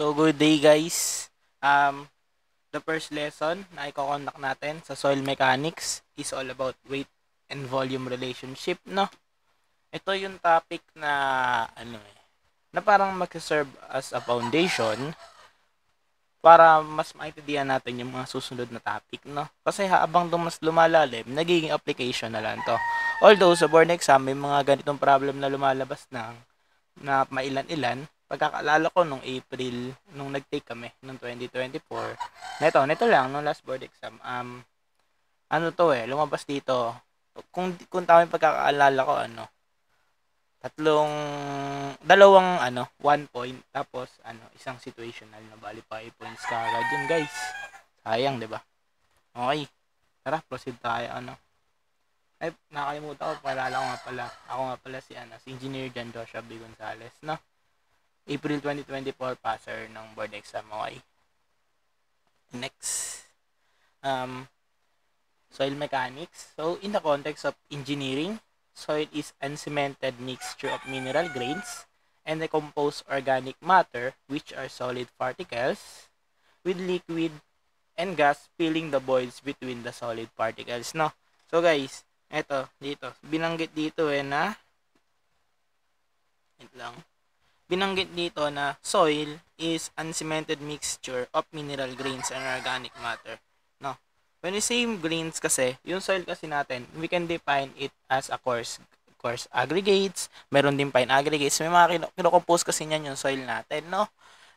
So, good day guys. The first lesson na i-conduct natin sa soil mechanics is all about weight and volume relationship, no? Ito yung topic na na parang mag-serve as a foundation para mas maintindihan natin yung mga susunod na topic, no? Kasi habang mas lumalalim, nagiging application na lang to. Although sa board exam may mga ganitong problem na lumalabas na mailan-ilan. Pagkakaalala ko nung April, nung nag-take kami, nung 2024, nito lang, nung last board exam, lumabas dito, kung tama yung pagkakaalala ko, dalawang, 1 point, tapos, isang situational na bali 5 points kagad yun, guys. Sayang, di ba? Okay, tara, proceed tayo, Ay, nakalimutan ko, paalala ko nga pala. Ako nga pala si Engineer John Joshua B. Gonzalez, no? April 2024 passer ng board exam. Okay. Next. Soil mechanics. So, in the context of engineering, soil is uncemented mixture of mineral grains and decomposed organic matter, which are solid particles, with liquid and gas filling the voids between the solid particles, no? So, guys, dito. Binanggit dito na binanggit dito na soil is uncemented mixture of mineral grains and organic matter. No. When we say grains kasi, yung soil kasi natin, we can define it as a coarse aggregates, meron din fine aggregates, may mga kinocompose kasi niyan yung soil natin, no?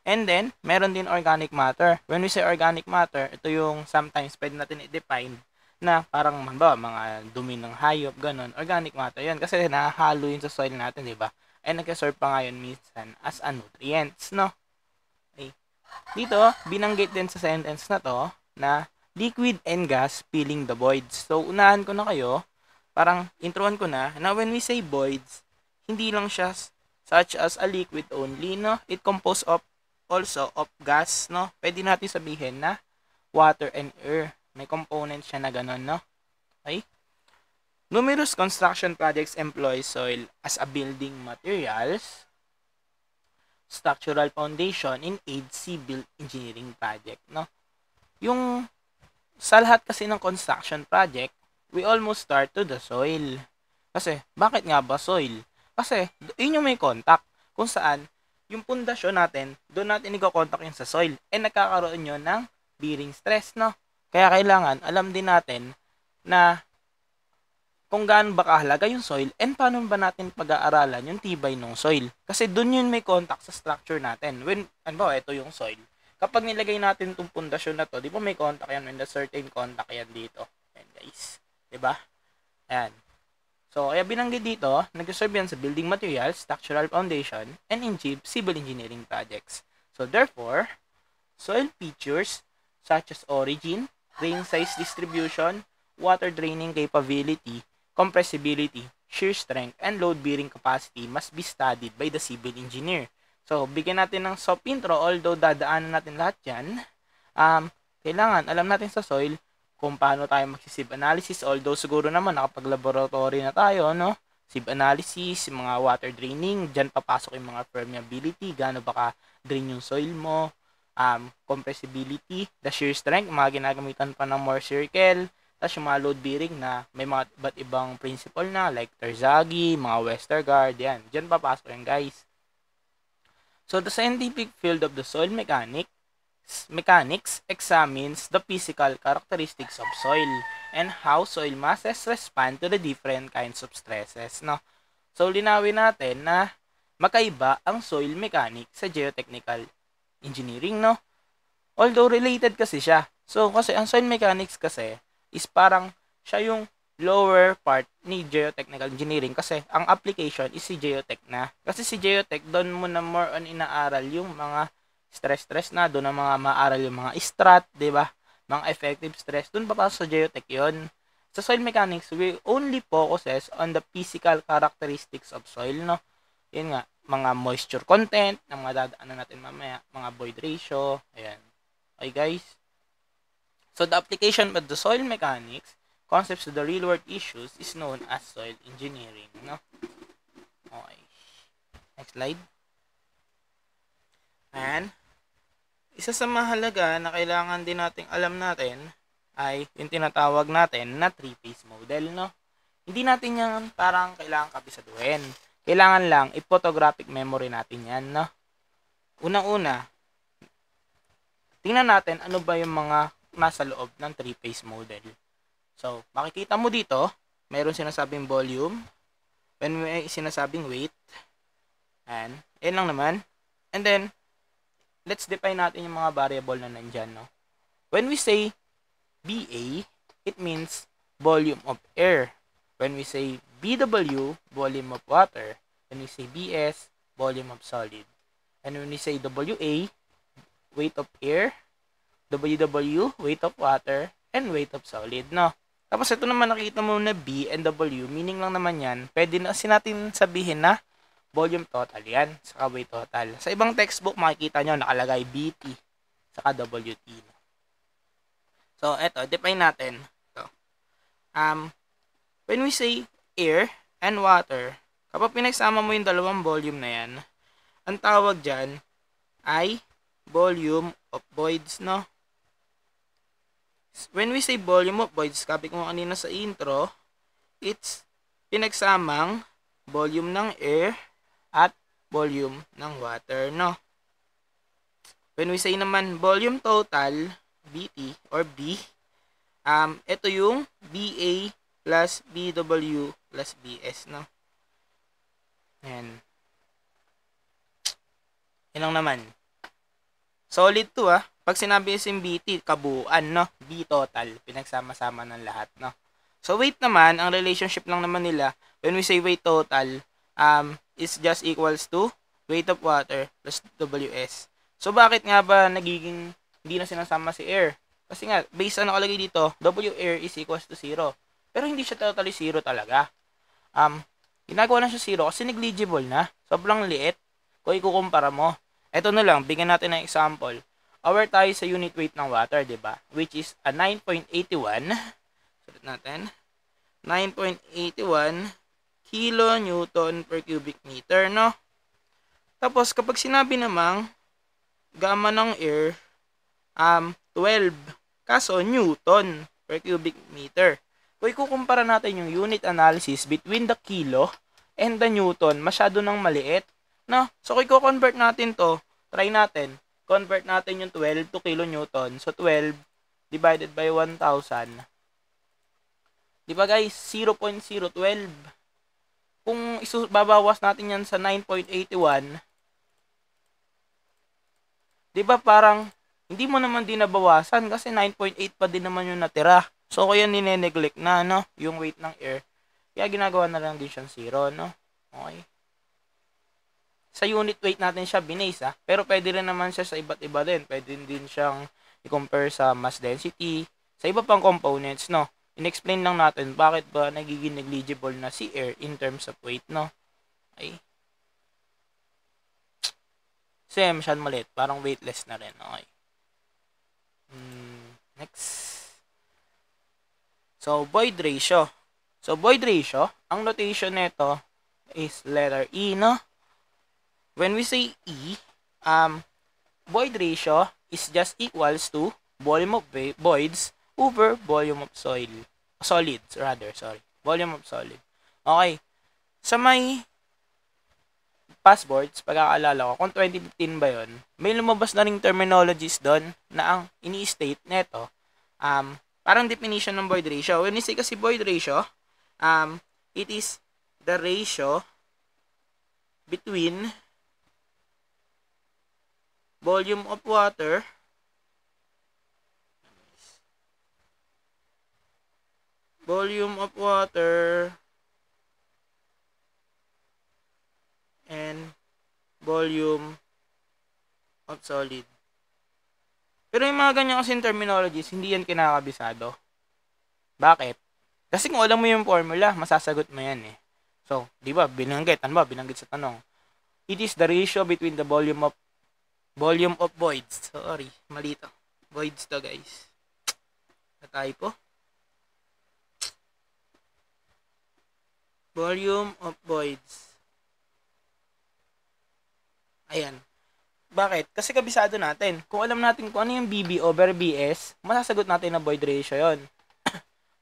And then, meron din organic matter. When we say organic matter, ito yung sometimes pwede natin i-define na parang mga dumi ng hayop, ganun. Organic matter yan kasi nahahalo yun sa soil natin, di ba? And nagkaserve pa ngayon minsan as a nutrients, no? Okay. Dito, binanggit din sa sentence na to na liquid and gas filling the voids. So, unahan ko na kayo, parang introan ko na when we say voids, hindi lang siya such as a liquid only, no? It composed of also of gas, no? Pwede natin sabihin na water and air. May component siya na ganun, no? Okay? Numerous construction projects employ soil as a building materials, structural foundation, and aid civil engineering project, no? Yung sa lahat kasi ng construction project, we almost start to the soil. Kasi, bakit nga ba soil? Kasi, yun yung may contact. Kung saan, yung pundasyon natin, doon natin i-contact yun sa soil. And nagkakaroon yun ng bearing stress, no? Kaya kailangan, alam din natin na kung gaano ba kahalaga yung soil and paano ba natin pag-aaralan yung tibay ng soil. Kasi doon yun may contact sa structure natin. When, ito yung soil. Kapag nilagay natin itong pundasyon na to, di ba may contact yan? When the certain contact yan dito. Ayan guys. Di ba? Ayan. So, kaya binanggit dito, nag-serve yan sa building materials, structural foundation, and civil engineering projects. So, therefore, soil features such as origin, grain size distribution, water draining capability, compressibility, shear strength, and load-bearing capacity must be studied by the civil engineer. So, bigyan natin ng soft intro, although dadaanan natin lahat yan. Kailangan, alam natin sa soil kung paano tayo mag-sieve analysis, although siguro naman nakapag-laboratory na tayo, no? Sieve analysis, mga water draining, dyan papasok yung mga permeability, gaano ba ka-drain yung soil mo, compressibility, the shear strength, mga ginagamitan pa ng Mohr circle, tapos yung mga load bearing na may mga iba't ibang principle na like Terzaghi, mga Westergaard, yan. Diyan papasok yan, guys. So, the scientific field of the soil mechanics examines the physical characteristics of soil and how soil masses respond to the different kinds of stresses, no? So, linawin natin na magkaiba ang soil mechanics sa geotechnical engineering, no? Although related kasi siya. So, kasi ang soil mechanics kasi is parang siya yung lower part ni geotechnical engineering kasi ang application is si geotech na. Kasi si geotech, doon mo na more on inaaral yung mga stress na, doon na mga maaral yung mga strat, di ba? Mga effective stress, doon papasok sa geotech yon. Sa soil mechanics, we only focuses on the physical characteristics of soil, no? Yun nga, mga moisture content, na mga dadaanan natin mamaya, mga void ratio, ayan. Okay, guys? So, the application of the soil mechanics concepts to the real-world issues is known as soil engineering, no? Okay. Next slide. And, isa sa mahalaga na kailangan din nating alam natin ay yung tinatawag natin na three-phase model, no? Hindi natin yan parang kailangan kabisaduhin. Kailangan lang i-photographic memory natin yan, no? Unang-una, tingnan natin ano ba yung mga nasa loob ng three-phase model. So, makikita mo dito, mayroon sinasabing volume, when may sinasabing weight, and yan lang naman. And then, let's define natin yung mga variable na nandyan, no? When we say BA, it means volume of air. When we say BW, volume of water. When we say BS, volume of solid. And when we say WA, weight of air, WW, weight of water, and weight of solid, no? Tapos ito naman nakita mo na B and W, meaning lang naman yan, pwede na natin sabihin na volume total yan, saka weight total. Sa ibang textbook, makikita nyo nakalagay BT, saka WT. No? So, eto, define natin. Ito. When we say air and water, kapag pinagsama mo yung dalawang volume na yan, ang tawag dyan ay volume of voids, no? When we say volume of voids, sabi ko kanina sa intro, it's pinagsamang volume ng air at volume ng water, no? When we say naman volume total, BT or B, ito yung BA plus BW plus BS, no? Ayan. Yan lang naman. Solid to, Pag sinabi yung BT, kabuuan, no? B total, pinagsama-sama ng lahat, no? So, weight naman, ang relationship lang naman nila, when we say weight total, is just equals to weight of water plus WS. So, bakit nga ba nagiging hindi na sinasama si air? Kasi nga, based sa nakalagay dito, W air is equals to 0. Pero hindi siya totally 0 talaga. Ginagawa na siya 0 kasi negligible na. Sobrang liit. Kung ikukumpara mo. Ito na lang, bigyan natin ng example. Aware tayo sa unit weight ng water, diba? Which is a 9.81. Sulat natin. 9.81 kilonewton per cubic meter, no? Tapos, kapag sinabi namang gamma ng air, 12. Kaso, newton per cubic meter. Kung ikukumpara natin yung unit analysis between the kilo and the newton, masyado nang maliit, no? So, kung i-convert natin to, try natin. Convert natin yung 12 to kilonewton. So, 12 divided by 1,000. Diba guys? 0.012. Kung babawas natin yan sa 9.81, diba parang hindi mo naman din nabawasan kasi 9.8 pa din naman yung natira. So, kaya nineneglect na, no? Yung weight ng air. Kaya ginagawa na lang din siyang 0, no? Okay. Sa unit weight natin siya binase, pero pwede rin naman siya sa iba't iba din. Pwede din siyang i-compare sa mass density, sa iba pang components, no? In-explain lang natin bakit ba nagiging negligible na si air in terms of weight, no? Okay. Kasi masyadong maliit, parang weightless na rin, okay. Next. So, void ratio. So, void ratio, ang notation nito is letter E, no? When we say E, void ratio is just equals to volume of voids over volume of solids rather, sorry. Volume of solid. Okay. Sa may passwords, pagkakaalala ko, kung 2015 ba yun, may lumabas na ring terminologies doon na ang ini-state neto, parang definition ng void ratio. When we say kasi void ratio, it is the ratio between volume of water and volume of solid. Pero yung mga ganyan kasing terminologies, hindi yan kinakabisado. Bakit? Kasi kung alam mo yung formula, masasagot mo yan eh. So, di ba, binanggit sa tanong. It is the ratio between the volume of voids. Sorry, mali to. Voids to, guys. Na-typo. Volume of voids. Ayan. Bakit? Kasi kabisado natin. Kung alam natin kung ano yung BB over BS, masasagot natin na void ratio yon.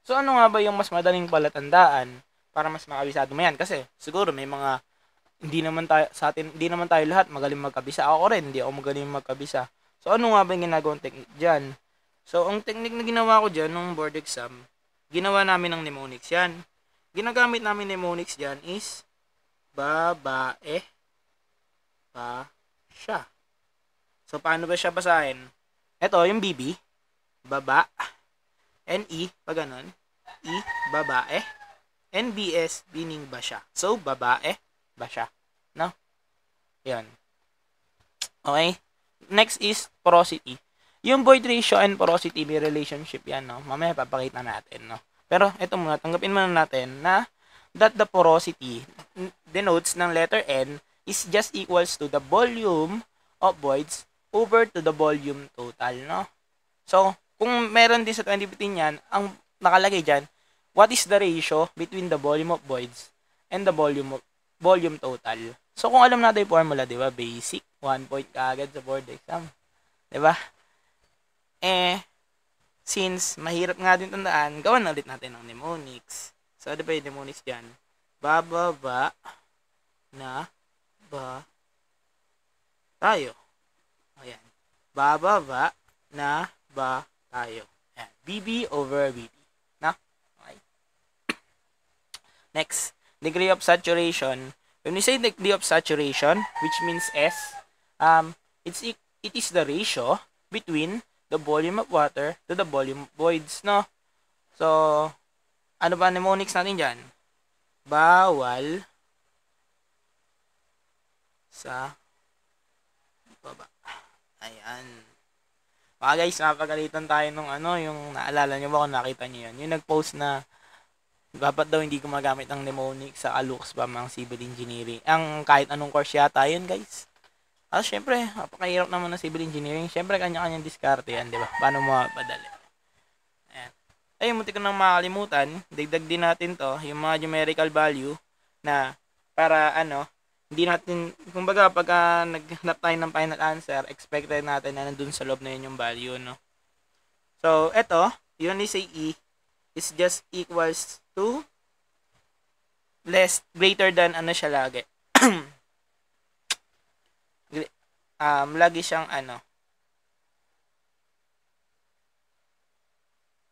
So, ano nga ba yung mas madaling palatandaan para mas makabisado mo yan? Kasi, siguro may mga hindi naman tayo lahat magaling magkabisa. Ako rin, hindi ako magaling magkabisa. So, ano nga ba yung ginagawang technique dyan? So, ang technique na ginawa ko dyan nung board exam, ginawa namin ng mnemonics yan. Ginagamit namin mnemonics dyan is babae pa siya. So, paano ba siya basahin? Ito, yung BB, baba, NE, pag ganun, E, babae, NBS, meaning ba siya. So, babae, ba siya. No? Yan. Okay? Next is porosity. Yung void ratio and porosity, may relationship yan, no? Mamaya papakita natin, no? Pero, ito muna, tanggapin muna natin na that the porosity denotes ng letter N is just equals to the volume of voids over to the volume total, no? So, kung meron din sa 2015 yan, ang nakalagay dyan, what is the ratio between the volume of voids and the volume total? So, kung alam natin yung formula, di ba? Basic, 1 point kaagad sa board exam. Di ba? Since mahirap nga din tandaan, gawan na ulit natin ng mnemonics. So, ano ba yung mnemonics dyan? Bababa na ba tayo? Ayan. Bababa na ba tayo? Ayan. BB over BB. Na? Okay. Next, degree of saturation. When we say degree of saturation, which means S, it is the ratio between the volume of water to the volume of voids, no? So, ano ba mnemonics natin dyan? Bawal sa baba. Ayan. Mga guys, napagalitan tayo nung yung naalala nyo ba kung nakita nyo yun? Yung nag-post na dapat daw hindi gumagamit ng mnemonics sa alux ba mga civil engineering. Ang kahit anong course yata yun, guys. Syempre, napakahirap naman ng civil engineering. Syempre, kanya-kanyang diskarte yan, di ba? Paano mo mapadali? Ayan. Ayun, munti ko nang makalimutan. Dagdag din natin to, yung mga numerical value na para hindi natin, kumbaga, pagka naghanap tayo ng final answer, expected natin na nandun sa loob na yun yung value, no? So, eto, yun ni say E is just equals to greater than siya lagi. Lagi siyang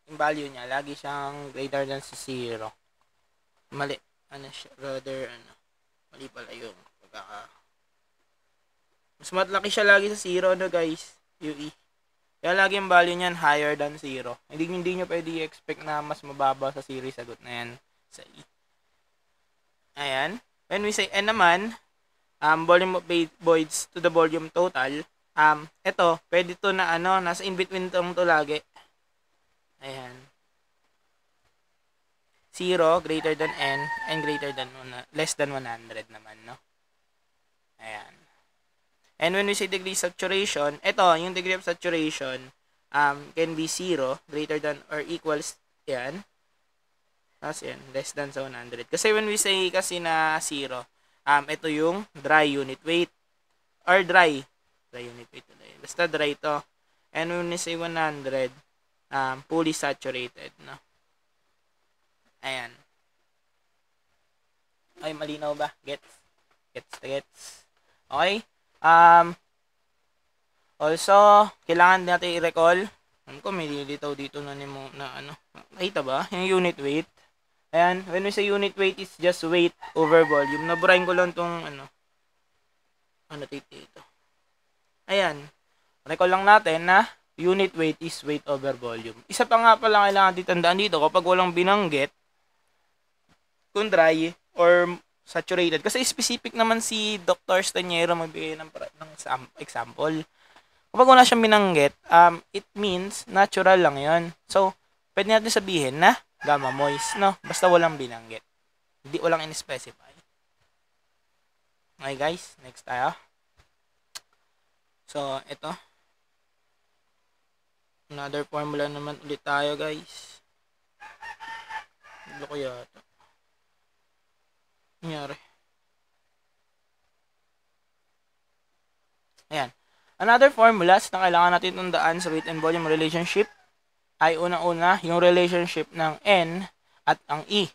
yung value niya, lagi siyang greater than sa 0. Mali. Siya, rather, mali pala yung mas malaki siya lagi sa 0, guys, UE. Kaya lagi yung value niyan higher than 0. Hindi nyo pwede i-expect na mas mababa sa series sagot na yan sa E. Ayan. When we say N naman, volume of voids to the volume total, ito, pwede to na nasa in between tong to lagi. Ayan. 0 greater than N and greater than less than 100 naman, no? Ayan. And when we say degree of saturation, ito, yung degree of saturation can be 0, greater than or equals, yan. Tapos yan, less than sa 100. Kasi when we say kasi na 0, ito yung dry unit weight. Or dry unit weight. Basta dry to. And when we say 100, fully saturated, no? Ayan. Ay, malinaw ba? Gets. Okay? Also, kailangan natin i-recall. Ko may lilitaw dito na nakita ba? Yung unit weight. Ayan, when we say unit weight is just weight over volume. Naburahin ko lang tong dito. Ayan. Recall lang natin na unit weight is weight over volume. Isa pa nga pala kailangan titandaan dito kapag walang binanggit kung dry or saturated. Kasi specific naman si Dr. Staniero magbigay ng example. Kapag wala siyang binanggit, it means natural lang yon. So, pwede natin sabihin na gamma moist, no? Basta walang binanggit. Hindi walang in-specify. Okay, guys. Next tayo. So, ito. Another formula naman ulit tayo, guys. Ano ko yata? Nangyari. Ayan. Another formulas na kailangan natin tandaan sa weight and volume relationship ay unang-una yung relationship ng N at ang E.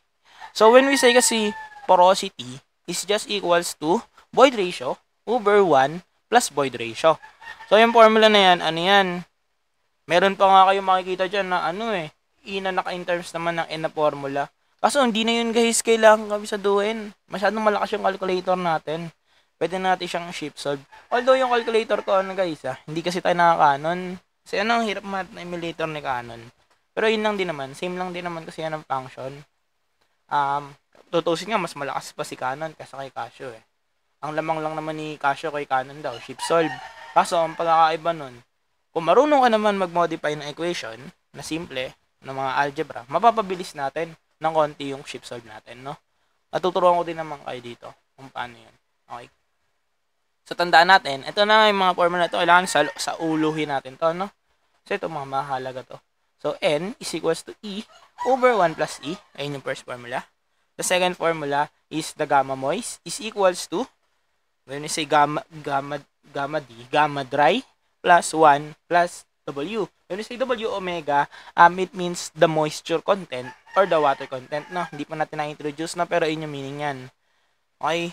So when we say kasi porosity is just equals to void ratio over 1 plus void ratio. So yung formula na yan, ano yan? Meron pa nga kayong makikita dyan na E na naka-in terms naman ng N na formula. Kaso hindi na yun guys, kailangan kabisaduhin. Masyadong malakas yung calculator natin. Pwede natin siyang shift solve. Although yung calculator ko guys, hindi kasi tayo nakaka-canon. Kasi ang hirap math na emulator ni Canon. Pero yun lang din naman, same lang din naman kasi yan ang function. Tutusin nga, mas malakas pa si Canon kaysa kay Casio eh. Ang lamang lang naman ni Casio kay Canon daw, shift solve. Kaso ang pagkakaiba nun, kung marunong ka naman mag-modify ng equation na simple, ng mga algebra, mapapabilis natin ng konti yung shift solve natin, no? Natuturuan ko din naman kayo dito kung paano yun. Okay? So, tandaan natin, ito na yung mga formula ito, kailangan sa uluhin natin to, no? So, ito mga mahalaga to. So, N is equals to E over 1 plus E. Ayun yung first formula. The second formula is the gamma moist is equals to, when we say gamma D, gamma dry plus 1 plus W. When we say W omega, it means the moisture content or the water content, no? Hindi pa natin na-introduce na, pero yun yung meaning yan. Okay?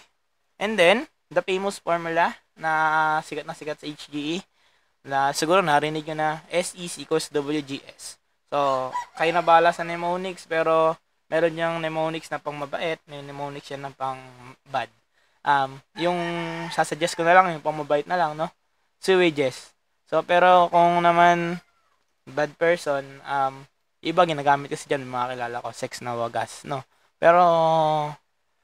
And then, the famous formula na sikat sa HGE, na siguro narinig nyo na, S is equals WGS. So, kayo na bahala sa mnemonics, pero meron yung mnemonics na pang mabait, may mnemonics yan na pang bad. Yung sasuggest ko na lang, yung pang mabait na lang, no? Sewages. So, pero kung naman bad person, iba ginagamit kasi dyan, mga kilala ko, sex na wagas, no? Pero,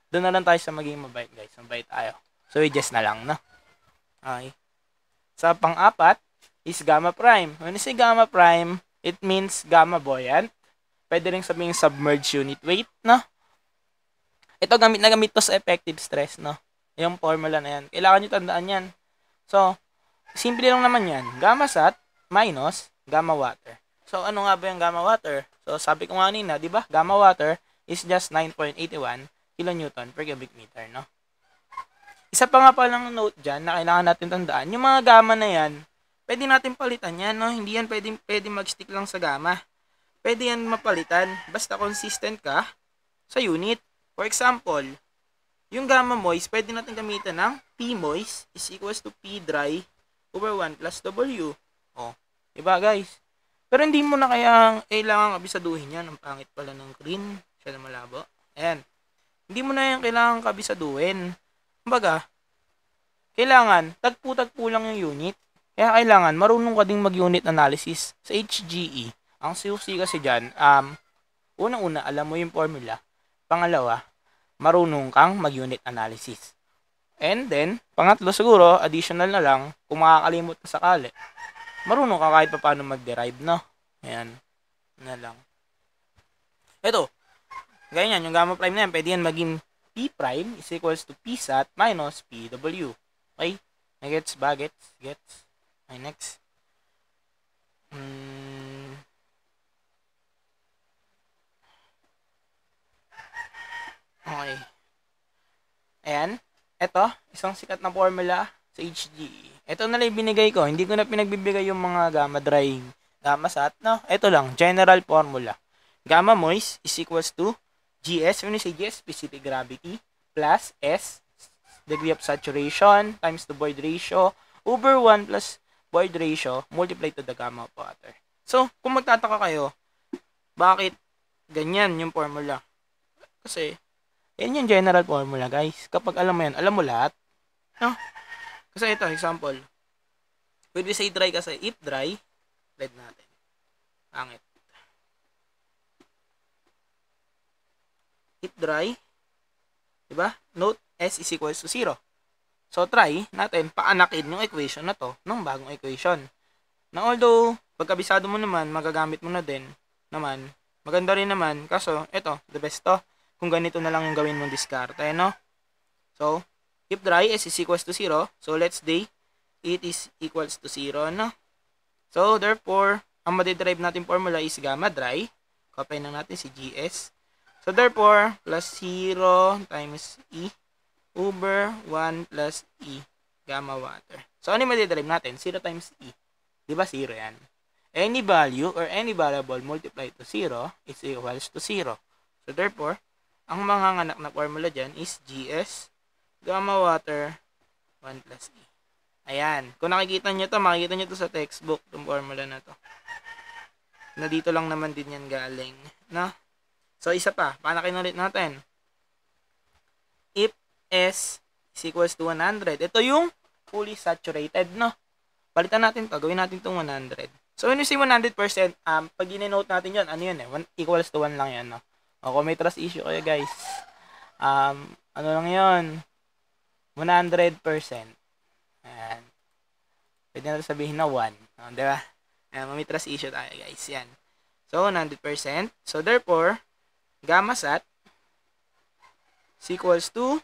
doon na lang tayo sa maging mabait, guys. Mabait tayo. Sewages na lang, no? Okay. Sa pang-apat is gamma prime. When you say gamma prime, it means gamma buoyant. Pwede rin sabihin submerged unit weight, no? Ito gamit to sa effective stress, no? Yung formula na yan. Kailangan nyo tandaan yan. So, simple lang naman yan. Gamma sat minus gamma water. So, ano nga ba yung gamma water? So, sabi ko nga kanina, di ba? Gamma water is just 9.81 kilonewton per cubic meter, no? Isa pa nga palang note dyan na kailangan natin tandaan, yung mga gamma na yan, pwede natin palitan yan, no? Hindi yan pwede mag-stick lang sa gamma. Pwede yan mapalitan, basta consistent ka sa unit. For example, yung gamma moist, pwede natin gamitan ng P moist is equals to P dry over 1 plus W. O, diba guys? Pero hindi mo na kailangan kabisaduhin yan. Ang pangit pala ng green. Siya na malabo. Ayan. Hindi mo na yan kailangan kabisaduhin. Kumbaga, kailangan, tagpo-tagpo lang yung unit. Kaya kailangan, marunong ka ding mag-unit analysis sa HGE. Ang susi kasi dyan, unang-una, alam mo yung formula. Pangalawa, marunong kang mag-unit analysis. And then, pangatlo siguro, additional na lang, kung makakalimot ka sakali, marunong ka kahit pa paano mag-derive, no? Ayan. Na lang. Ito, ganyan, yung gamma prime na yan, pwede yan maging P prime is equals to P sat minus PW. Okay? Gets ba? Gets? Okay, next. Okay. Ayan. Ito, isang sikat na formula sa HGE. Ito na lang binigay ko. Hindi ko na pinagbibigay yung mga gamma dry, gamma sat. No? Ito lang, general formula. Gamma moist is equals to GS, when you say GS, specific gravity, plus S, degree of saturation, times the void ratio, over 1 plus void ratio, multiplied to the gamma of water. So, kung magtataka kayo, bakit ganyan yung formula? Kasi, yan yung general formula, guys. Kapag alam mo yan, alam mo lahat. No? Kasi ito, example. When we say dry kasi, if dry, let natin. Pangit. If dry, diba? Note S is equals to 0. So, try natin paanakin yung equation na to ng bagong equation. Na although, pagkabisado mo naman, magagamit mo na din naman. Maganda rin naman. Kaso, ito, the best to. Kung ganito na lang yung gawin mong diskarte, no? So, if dry S is equals to 0, so let's say, it is equals to 0, no? So, therefore, ang madiderive natin formula is gamma dry. Copy na natin si GS. So, therefore, plus 0 times E over 1 plus E gamma water. So, ano yung madiderive natin? 0 times E. Di ba 0 yan? Any value or any variable multiplied to 0 is equals to 0. So, therefore, ang manganganak na formula dyan is GS gamma water 1 plus E. Ayan. Kung nakikita nyo to, makikita nyo to sa textbook, itong formula na to. Na dito lang naman din yan galing. No? So, isa pa. Panakin ulit natin. If S is equals to 100. Ito yung fully saturated, no? Palitan natin to. Gawin natin itong 100. So, when you say 100%, pag dine-note natin yun, ano yun eh? 1 equals to 1 lang yan, no? O, kung may trust issue kayo, guys, ano lang yun? 100%. Ayan. Pwede natin sabihin na 1. O, diba? Ayan, may trust issue tayo, guys. Yan. So, 100%. So, therefore, gamma sat is equals to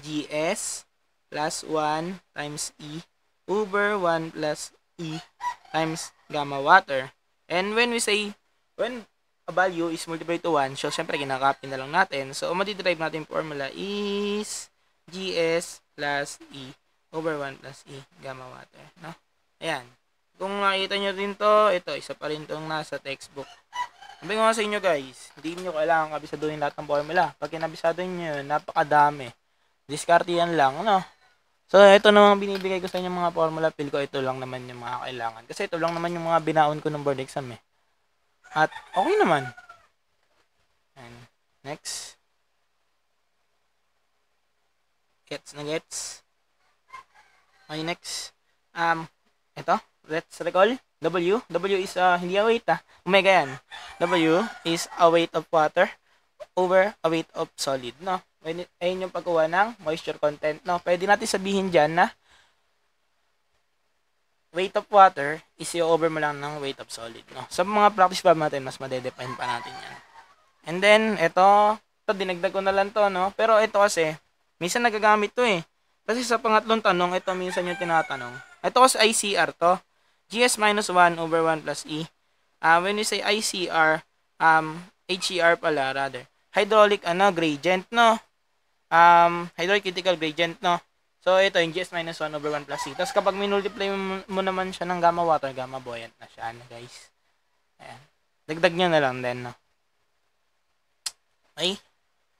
GS plus 1 times E over 1 plus E times gamma water. And when we say, when a value is multiplied to 1, so syempre kinakopy na lang natin. So, matiderive natin formula is GS plus E over 1 plus E gamma water. No? Ayan. Kung makita nyo rin to, ito, isa pa rin itong nasa textbook. Sabi ko nga sa inyo guys, hindi nyo kailangan kabisaduhin lahat ng formula. Pag kinabisado nyo yun, napakadami. Diskarte yan lang, ano? So, ito naman binibigay ko sa inyo mga formula. Feel ko ito lang naman yung mga kailangan. Kasi ito lang naman yung mga binaon ko ng board exam eh. At, okay naman. And, next. Gets na gets. Okay, next. Ito. Let's recall. W is hindi a weight Omega yan. W is a weight of water over a weight of solid, no? Ayun yung pagkuha ng moisture content, no? Pwede natin sabihin dyan na weight of water is yung over mo lang ng weight of solid, no? Sa mga practice problem natin, mas madedefine pa natin yan. And then, ito dinagdag ko na lang to, no? Pero ito kasi, minsan nagagamit to eh. Kasi sa pangatlong tanong, ito minsan yung tinatanong. Ito kasi ICR to. GS minus 1 over 1 plus E. When you say ICR, HCR pala rather. Hydraulic gradient, no? Hydraulic critical gradient, no? So, ito yung GS minus 1 over 1 plus E. Tapos kapag minultiply mo naman siya ng gamma water, gamma buoyant na siya, guys. Ayan. Dagdag nyo na lang din, no? Okay.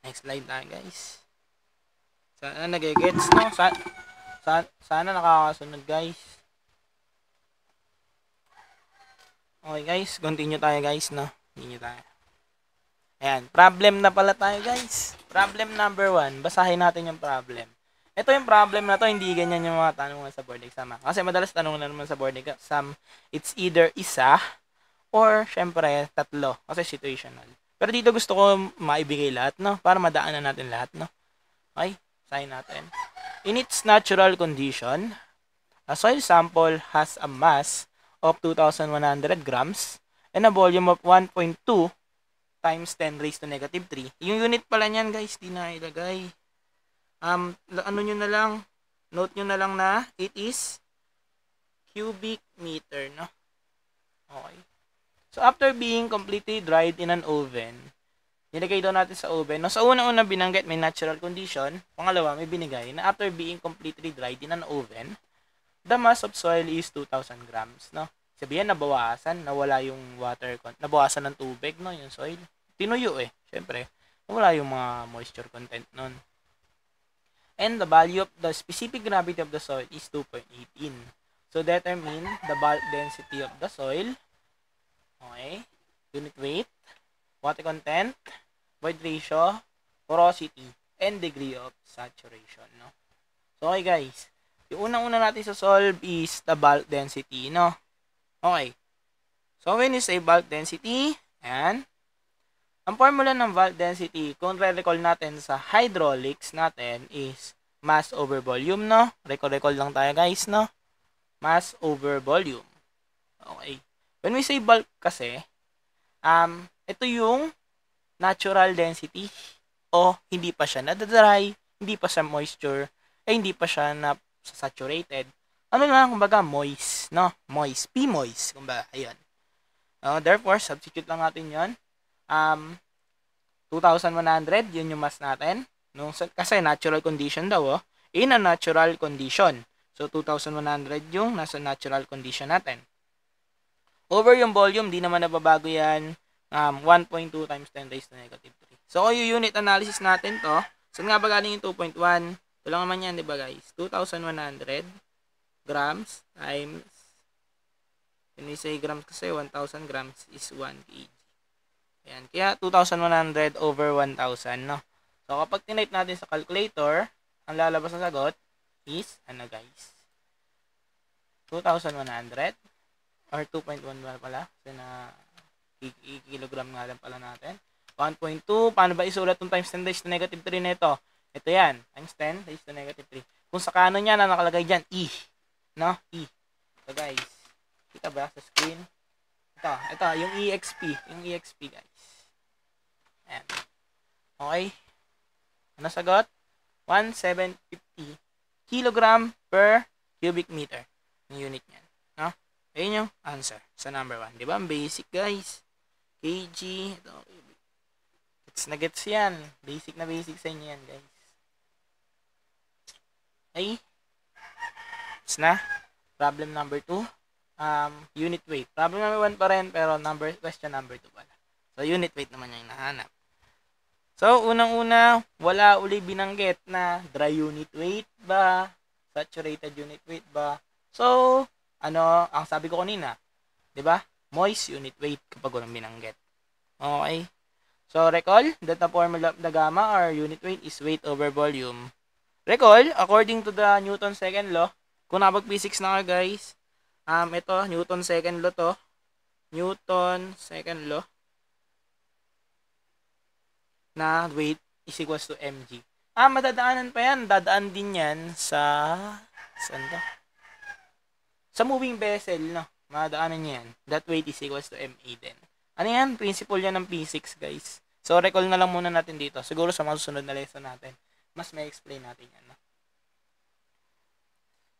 Next slide tayo, guys. Sana nag-gets, no? Sana nakakasunod, guys. Okay guys, continue tayo guys, no? Continue tayo. Ayan, problem na pala tayo guys. Problem number 1, basahin natin yung problem. Ito yung problem na to, hindi ganyan yung mga tanungan sa board exam. Kasi madalas tanong na naman sa board exam, it's either isa or syempre tatlo kasi situational. Pero dito gusto ko maibigay lahat, no? Para madaanan natin lahat, no? Okay, basahin natin. In its natural condition, a soil sample has a mass of 2,100 grams and a volume of 1.2 times 10 raised to negative 3. Yung unit pala niyan guys, di na ilagay. Ano nyo na lang, note nyo na lang na it is cubic meter, no? Okay. So, after being completely dried in an oven, nilagay daw natin sa oven. No, sa unang-unang binanggit, may natural condition. Pangalawa, may binigay na after being completely dried in an oven, the mass of soil is 2,000 grams, no? Sabihin, nabawasan, nawala yung water, nabawasan ng tubig, no? Yung soil. Tinuyo eh, syempre. Nawala yung mga moisture content nun. And the value of the specific gravity of the soil is 2.18. So, determine the bulk density of the soil. Okay. Unit weight, water content, void ratio, porosity, and degree of saturation, no? So, okay guys. Yung unang-una natin sa solve is the bulk density, no? Okay. So, when you say bulk density, ayan. Ang formula ng bulk density, kung re-recall natin sa hydraulics natin is mass over volume, no? Recall lang tayo, guys, no? Mass over volume. Okay. When we say bulk kasi, ito yung natural density o hindi pa siya nadadry, hindi pa siya moisture, hindi pa siya na saturated. Ano lang, kumbaga, moist, no? Moist. P-moist, kumbaga, ayun. Therefore, substitute lang natin yun. 2,100, yun yung mass natin. No? Kasi natural condition daw, in a natural condition. So, 2,100 yung nasa natural condition natin. Over yung volume, di naman nababago yan. 1.2 times 10 raised to negative 3. So, yung unit analysis natin to, saan nga ba galing yung 2.1? Ito lang naman yan, di ba guys? 2,100 grams times, when we say grams kasi, 1,000 grams is 1 kg. Ayan. Kaya, 2,100 over 1,000, no? So, kapag tinype natin sa calculator, ang lalabas na sagot is, ano guys? 2,100 or 2.1 pala. Kasi na, kilogram nga lang pala natin. 1.2. Paano ba isulat yung times 10 raised to negative 3 nito? Ito yan. Times 10 raised to negative 3. Kung sa kanon yan, na nakalagay dyan, E. No? E. So, guys. Kita ba sa screen? Ito. Yung EXP. Yung EXP, guys. Ayan. Okay. Ano sagot? 1,750 kilogram per cubic meter. Yung unit niyan. No? Ayun yung answer sa number 1. Diba? Ang basic, guys. kg. Ito. Gets na gets yan. Basic na basic sa inyo yan, guys. Okay. It's na. Problem number 2. Unit weight. Problem number 1 pa rin, pero question number 2 pala. So, unit weight naman yung nahanap. So, unang-una, wala uli binanggit na dry unit weight ba? Saturated unit weight ba? So, ang sabi ko kanina, 'di ba? Moist unit weight kapag walang binanggit. Okay? So, recall that the formula of the gamma or unit weight is weight over volume. Recall, according to the Newton's second law, kung napag-physics na ka guys, ito, Newton's second law to. Newton's second law na weight is equals to mg. Madadaanan pa yan. Dadaan din yan sa, saan to? Sa moving vessel, no? Madadaanan niya yan. That weight is equals to ma din. Ano yan? Principle yan ng physics, guys. So, recall na lang muna natin dito. Siguro sa mga susunod na lesson natin, mas may explain natin yan, no?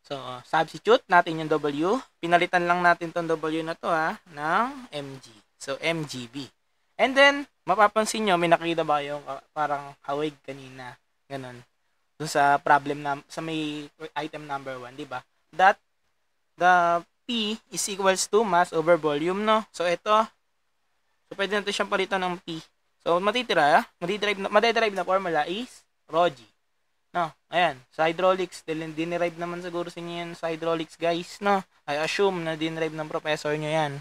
So, substitute natin yung W. Pinalitan lang natin tong W na to, ng mg. So, mgb. And then, mapapansin nyo, may nakita ba yung parang hawig kanina? Ganun. Doon sa problem sa may item number 1, di ba? That the P is equals to mass over volume, no? So, ito. So, pwede natin siyang palitan ng P. So, madederive na formula is rho G. No? Ayan. Sa hydraulics, dinerive naman siguro sa inyo yan sa hydraulics, guys, no? I assume na dinerive ng professor nyo yan.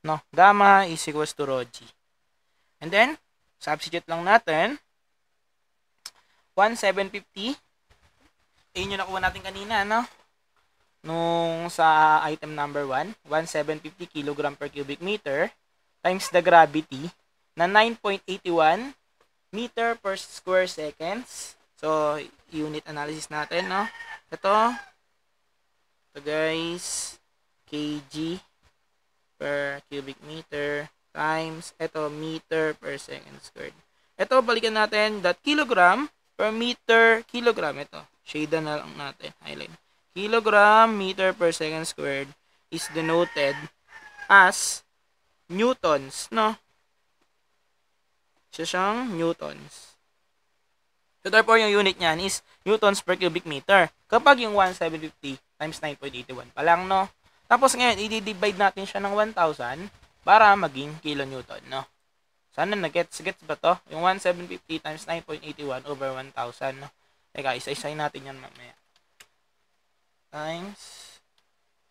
No? Gamma is equals to rho G. And then, substitute lang natin. 1,750. Ayun yung nakuha natin kanina, no? Nung sa item number 1, 1,750 kg per cubic meter times the gravity na 9.81 meter per square seconds. So, unit analysis natin, no? Ito guys, kg per cubic meter times, ito, meter per second squared. Ito, balikan natin, that kilogram per meter, kilogram, ito, shade na lang natin, highlight. Kilogram meter per second squared is denoted as newtons, no? Siya siyang newtons. So, therefore, yung unit niyan is newtons per cubic meter. Kapag yung 1,750 times 9.81 pa lang, no? Tapos ngayon, i-divide natin siya ng 1,000 para maging kilonewton, no? Sana nag-gets ba to? Yung 1,750 times 9.81 over 1,000, no? Teka, isa-isay natin yan mamaya. Times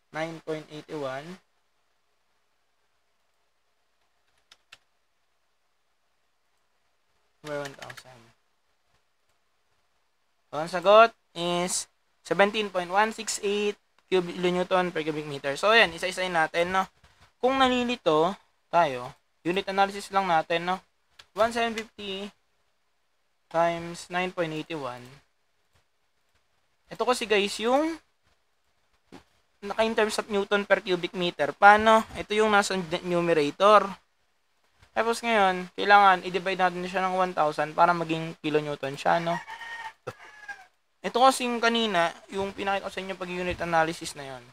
9.81 over 1,000. So, ang sagot is 17.168 kilonewton per cubic meter. So, ayan, isa-isay natin, no? Kung nalilito tayo, unit analysis lang natin, no? 1,750 times 9.81. Ito kasi guys, yung naka-in terms of Newton per cubic meter. Paano? Ito yung nasa numerator. Tapos ngayon, kailangan i-divide natin siya ng 1,000 para maging kilonewton siya, no? Ito kasi yung kanina, yung pinakita ko sa inyo pag-unit analysis na yun.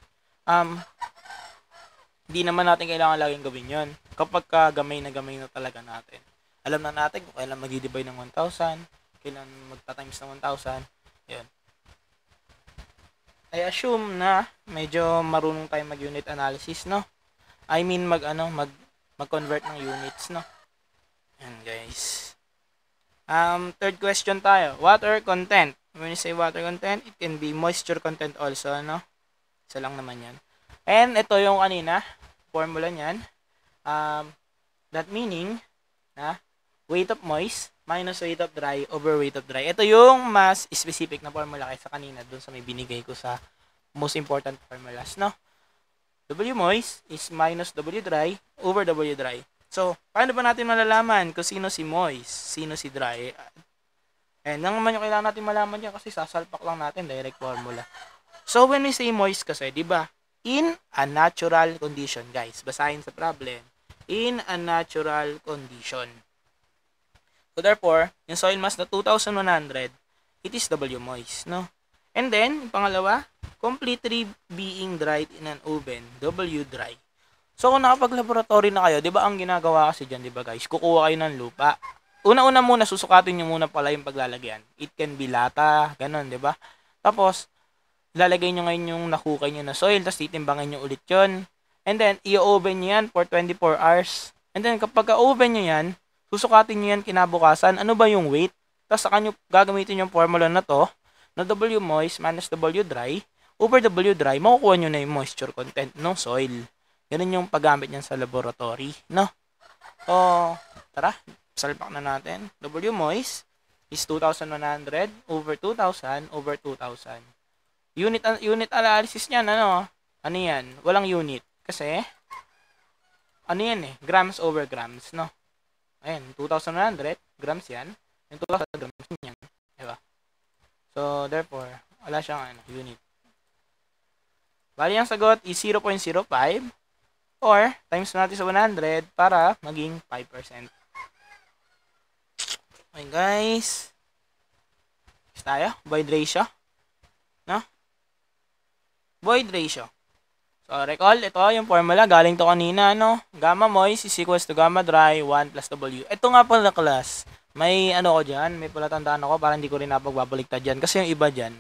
Di naman natin kailangan laging gawin yon. Kapag gamay na talaga natin. Alam na natin kung kailan mag-divide ng 1,000, kailan magta-times ng 1,000. Yun. I assume na medyo marunong tayo mag-unit analysis, no? I mean, mag-convert ng units, no? Yan, guys. Third question tayo. Water content. When you say water content, it can be moisture content also, no? Isa lang naman yan. And ito yung kanina, formula niyan. That meaning, na weight of moist minus weight of dry over weight of dry. Ito yung mas specific na formula kaysa kanina dun sa may binigay ko sa most important formulas, no? W moist is minus W dry over W dry. So, paano ba natin malalaman kung sino si moist, sino si dry? Nang naman yung kailangan natin malaman dyan kasi sasalpak lang natin direct formula. So, when we say moist kasi, di ba? In a natural condition, guys. Basahin sa problem. In a natural condition. So, therefore, yung soil mass na 2,100, it is W moist, no? And then, yung pangalawa, completely being dried in an oven, W dry. So, kung nakapag-laboratory na kayo, di ba ang ginagawa kasi dyan, di ba guys, kukuha kayo ng lupa. Una-una muna, susukatin nyo muna pala yung paglalagyan. It can be lata, ganun, di ba? Tapos, lalagay nyo ngayon yung nakukay nyo na soil, tapos titimbangan nyo ulit yun. And then, i-oven nyo yan for 24 hours. And then, kapag ka-oven nyo yan, susukatin nyo yan kinabukasan, ano ba yung weight? Tapos, saka nyo gagamitin yung formula na to, na W moist minus W dry, over W dry, makukuha nyo na yung moisture content ng soil. Ganun yung paggamit niyan sa laboratory, no? So, tara, salpak na natin. W moist is 2,100 over 2,000 over 2,000. Unit analysis niyan, ano? Ano yan? Walang unit. Kasi, ano yan eh? Grams over grams, no? Ayan, 2,100 grams yan. And 2,000 grams yan. Diba? So, therefore, wala siyang unit. Bali, ang sagot is 0.05 or times natin sa 100 para maging 5%. Okay, guys. Tayo, void ratio. No? Void ratio. So, recall, ito yung formula. Galing to kanina, no? Gamma moist is equals to gamma dry, 1 plus W. Ito nga pala, class. May ano ko dyan, may palatandaan ako para hindi ko rin napagbabaliktad dyan. Kasi yung iba dyan,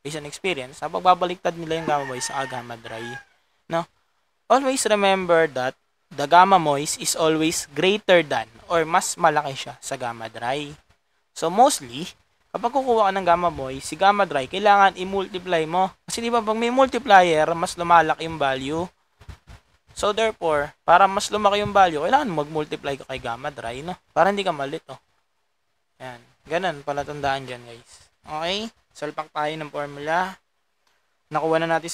based on experience, napagbabaliktad nila yung gamma moist sa gamma dry. No? Always remember that the gamma moist is always greater than or mas malaki siya sa gamma dry. So, mostly, kapag kukuha ka ng gamma moist, si gamma dry, kailangan i-multiply mo. Kasi di ba pag may multiplier, mas lumalaki yung value. So, therefore, para mas lumaki yung value, kailangan mag-multiply ka kay gamma dry, no? Para hindi ka malito. Yan. Ganun, palatandaan dyan, guys. Okay? Salpak tayo ng formula. Nakuha na natin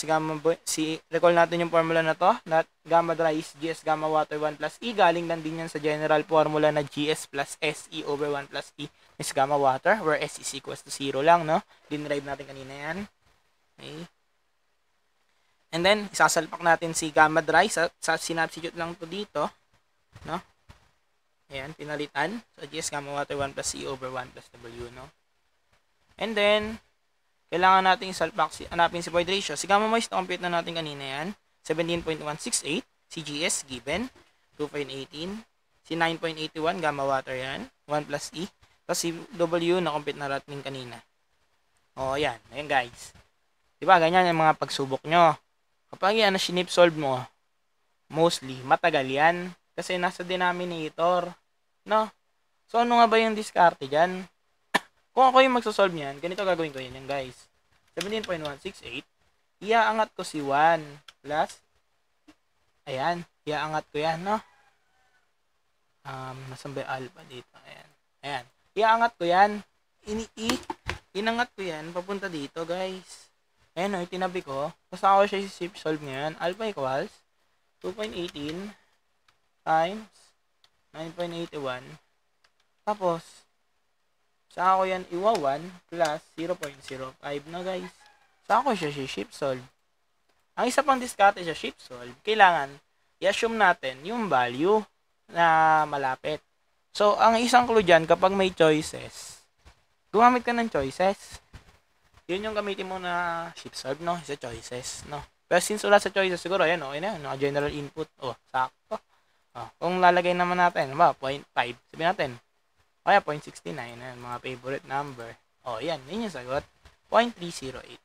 recall natin yung formula na to, that gamma dry is GS gamma water 1 plus E. Galing lang din yan sa general formula na GS plus SE over 1 plus E is gamma water, where S is equals to 0 lang, no? Dinerive natin kanina yan. Okay. And then, isasalpak natin si gamma dry, sa sinubstitute lang to dito, no? Ayan, pinalitan. So, GS gamma water 1 plus E over 1 plus W, no? And then, kailangan natin hanapin si void ratio. Si gamma moist, na-compute na natin kanina yan. 17.168. Si GS, given. 2.18. Si 9.81, gamma water yan. 1 plus E. Tapos si W, na-compute na natin kanina. O, yan. Ayan, guys. Diba, ganyan yung mga pagsubok nyo. Kapag yan, sinip solve mo, mostly, matagal yan. Kasi nasa denominator. No? So, ano nga ba yung diskarte dyan? Kung ako yung magsosolve niyan, ganito gagawin ko yan, guys. 17.168, iaangat ko si 1 plus, ayan, iaangat ko yan, no? Nasan ba yung alpha dito? Ayan. Iaangat ko yan, inangat ko yan, papunta dito, guys. Ayan, itinabi ko. Tapos ako siya solve ngayon. Alpha equals 2.18 times 9.81. Tapos, saka ko yan iwa 1 plus 0.05 na, guys. Saka ko siya shift solve. Ang isa pang diskarte siya shift solve, kailangan i-assume natin yung value na malapit. So, ang isang clue dyan, kapag may choices, gumamit ka ng choices. Yun yung gamitin mo na shift solve, no? Sa choices, no? Pero since wala sa choices, siguro, ayan, okay na yun, no? General input, sakto. Kung lalagay naman natin, 0.5, sabihin natin, kaya 0.69, mga favorite number. Yan, yun yung sagot. 0.308.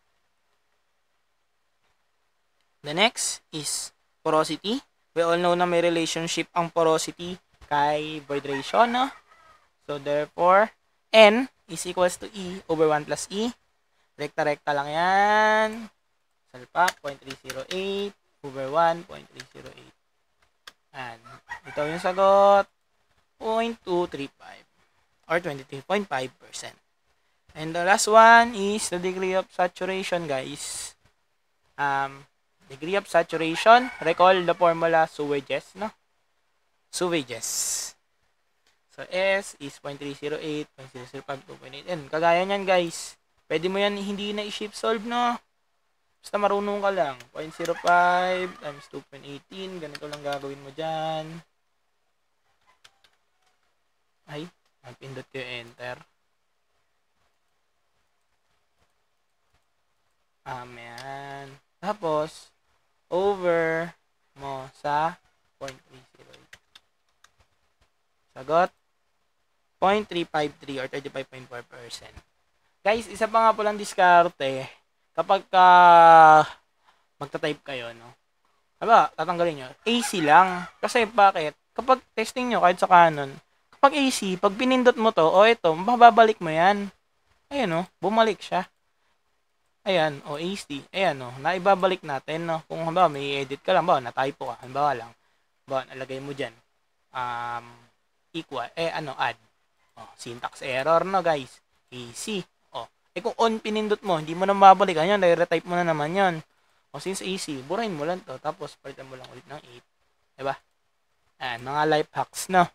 The next is porosity. We all know na may relationship ang porosity kay void ratio, no? So, therefore, N is equals to E over 1 plus E. Rekta-rekta lang yan. Salpak, 0.308 over 1.308. And, ito yung sagot. 0.235 or 23.5%. And the last one is the degree of saturation, guys. Degree of saturation, recall the formula Sewage, no? Sewage. So, S is 0.308, 0.005, 2.8. And kagaya nyan, guys. Pwede mo yan hindi na i-shift solve, no? Basta marunong ka lang. 0.05 times 2.18. Ganito lang gagawin mo dyan. Ay, magpindot ko yung enter. Ayan. Tapos, over mo sa 0.308. Sagot, 0.353 or 35.4%. Guys, isa pa nga po lang diskarte. Kapag magta-type kayo, no? Aba, tatanggalin nyo. AC lang. Kasi bakit? Kapag testing nyo, kahit sa Canon, kapag AC, pag pinindot mo to, ito, mababalik mo yan. Ayan, bumalik siya. Ayan, AC. Ayan, naibabalik natin, no? Kung halimbawa, may edit ka lang, na-typo ka, halimbawa lang, nalagay mo dyan, equal, add. Syntax error, no, guys? AC. Kung on pinindot mo, hindi mo na mababalikan yan, re-retype mo na naman yan. Since AC, burahin mo lang to, tapos palitan mo lang ulit ng 8. Diba? Ayan, mga life hacks, no?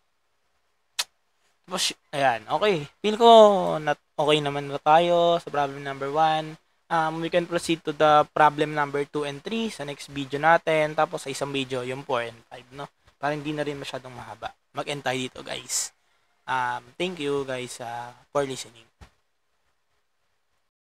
Tapos, ayan, okay. Feel ko, okay naman na tayo sa problem number 1. We can proceed to the problem number 2 and 3 sa next video natin. Tapos sa isang video, yung 4 and 5, no? Para hindi na rin masyadong mahaba. Mag-end tayo dito, guys. Thank you, guys, for listening.